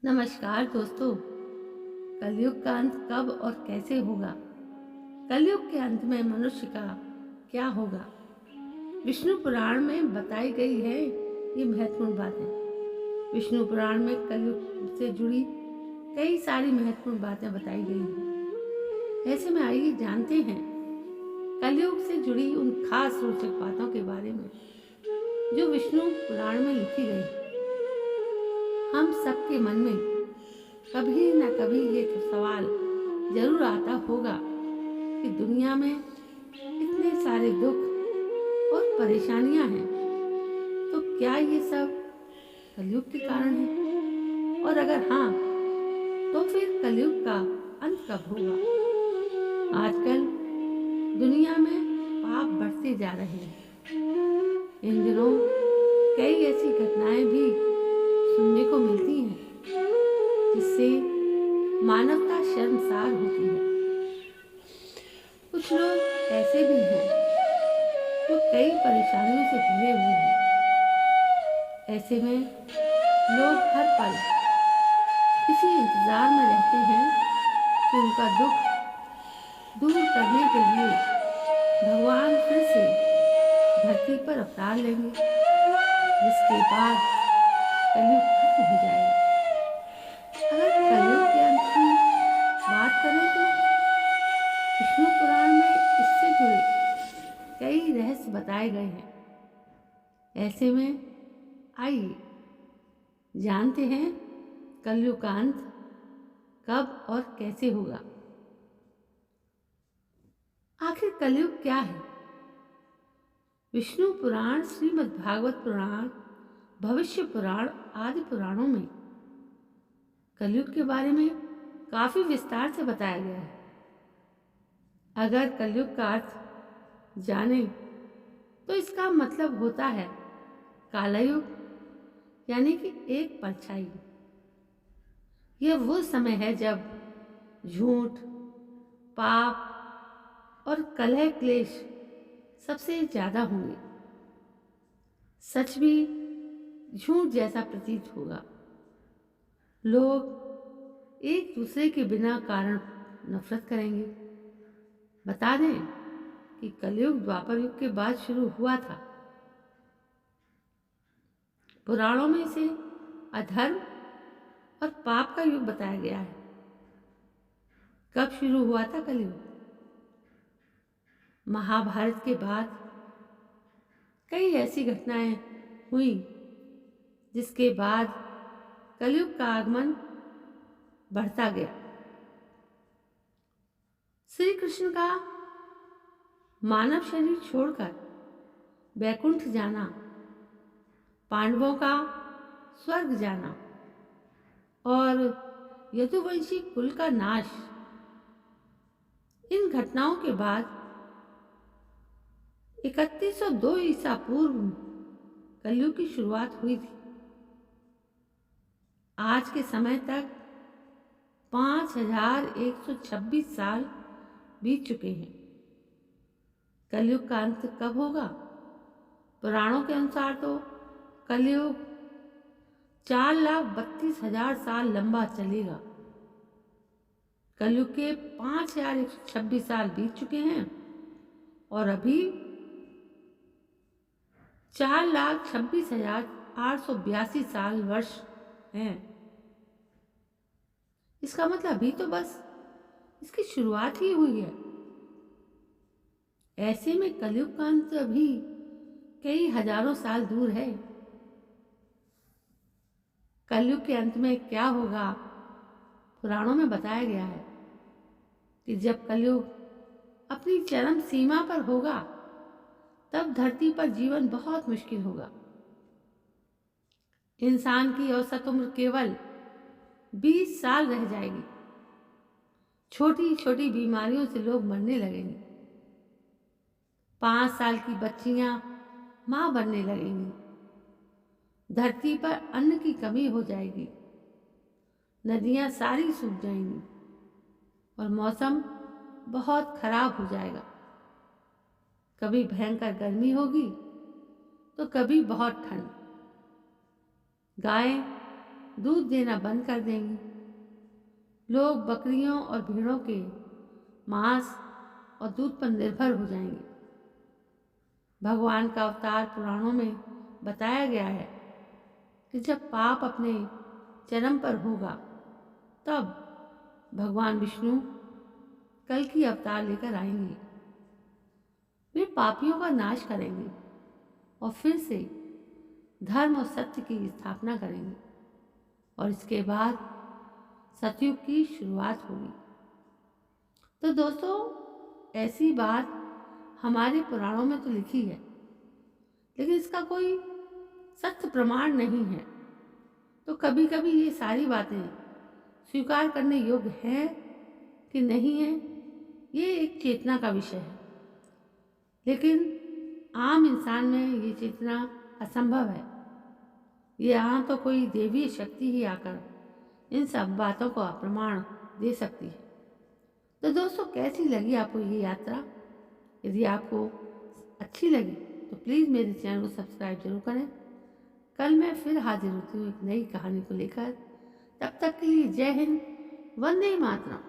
नमस्कार दोस्तों। कलयुग का अंत कब और कैसे होगा? कलयुग के अंत में मनुष्य का क्या होगा? विष्णु पुराण में बताई गई है ये महत्वपूर्ण बातें। विष्णु पुराण में कलयुग से जुड़ी कई सारी महत्वपूर्ण बातें बताई गई हैं। ऐसे में आइए जानते हैं कलयुग से जुड़ी उन खास रोचक बातों के बारे में जो विष्णु पुराण में लिखी गई। हम सबके मन में कभी न कभी ये सवाल जरूर आता होगा कि दुनिया में इतने सारे दुख और परेशानियां हैं, तो क्या ये सब कलयुग के कारण है? और अगर हाँ, तो फिर कलयुग का अंत कब होगा? आजकल दुनिया में पाप बढ़ते जा रहे हैं। इन दिनों कई ऐसी घटनाएं भी सुनने को मिलती हैं जिससे मानवता शर्मसार होती है। कुछ लोग ऐसे भी हैं जो कई परेशानियों से घिरे हुए हैं। ऐसे में लोग हर पल इसी इंतजार में रहते हैं कि उनका दुख दूर करने के लिए भगवान फिर से धरती पर अवतार लेंगे, जिसके बाद कलयुग खत्म हो जाएगा। अगर कलयुग के अंत की बात करें तो विष्णु पुराण में इससे जुड़े कई रहस्य बताए गए हैं। ऐसे में आइए जानते हैं कलयुग का अंत कब और कैसे होगा। आखिर कलयुग क्या है? विष्णु पुराण, श्रीमद् भागवत पुराण, भविष्य पुराण आदि पुराणों में कलयुग के बारे में काफी विस्तार से बताया गया है। अगर कलयुग का अर्थ जाने तो इसका मतलब होता है कालयुग, यानी कि एक परछाई। यह वो समय है जब झूठ, पाप और कलह क्लेश सबसे ज्यादा होंगे। सच भी झूठ जैसा प्रतीत होगा। लोग एक दूसरे के बिना कारण नफरत करेंगे। बता दें कि कलयुग द्वापर युग के बाद शुरू हुआ था। पुराणों में इसे अधर्म और पाप का युग बताया गया है। कब शुरू हुआ था कलयुग? महाभारत के बाद कई ऐसी घटनाएं हुई जिसके बाद कलयुग का आगमन बढ़ता गया। श्री कृष्ण का मानव शरीर छोड़कर वैकुंठ जाना, पांडवों का स्वर्ग जाना और यदुवंशी कुल का नाश, इन घटनाओं के बाद 3102 ईसा पूर्व कलयुग की शुरुआत हुई थी। आज के समय तक 5126 साल बीत चुके हैं। कलयुग का अंत कब होगा? पुराणों के अनुसार तो कलयुग 4,32,000 साल लंबा चलेगा। कलयुग के 5126 साल बीत चुके हैं और अभी 4,26,882 साल वर्ष हैं। इसका मतलब अभी तो बस इसकी शुरुआत ही हुई है। ऐसे में कलयुग का अंत अभी कई हजारों साल दूर है। कलयुग के अंत में क्या होगा? पुराणों में बताया गया है कि जब कलयुग अपनी चरम सीमा पर होगा तब धरती पर जीवन बहुत मुश्किल होगा। इंसान की औसत उम्र केवल 20 साल रह जाएगी। छोटी छोटी बीमारियों से लोग मरने लगेंगे। 5 साल की बच्चियां मां बनने लगेंगी। धरती पर अन्न की कमी हो जाएगी। नदियां सारी सूख जाएंगी और मौसम बहुत खराब हो जाएगा। कभी भयंकर गर्मी होगी तो कभी बहुत ठंड। गाय दूध देना बंद कर देंगी। लोग बकरियों और भेड़ों के मांस और दूध पर निर्भर हो जाएंगे। भगवान का अवतार पुराणों में बताया गया है कि जब पाप अपने चरम पर होगा तब भगवान विष्णु कल की अवतार लेकर आएंगे। वे पापियों का नाश करेंगे और फिर से धर्म और सत्य की स्थापना करेंगे और इसके बाद सतयुग की शुरुआत होगी। तो दोस्तों, ऐसी बात हमारे पुराणों में तो लिखी है, लेकिन इसका कोई सत्य प्रमाण नहीं है। तो कभी कभी ये सारी बातें स्वीकार करने योग्य है कि नहीं है, ये एक चेतना का विषय है। लेकिन आम इंसान में ये चेतना असंभव है। यहाँ तो कोई देवीय शक्ति ही आकर इन सब बातों को प्रमाण दे सकती है। तो दोस्तों, कैसी लगी आपको ये यात्रा? यदि आपको अच्छी लगी तो प्लीज़ मेरे चैनल को सब्सक्राइब जरूर करें। कल मैं फिर हाजिर होती हूँ एक नई कहानी को लेकर। तब तक के लिए जय हिंद, वंदे मातरम।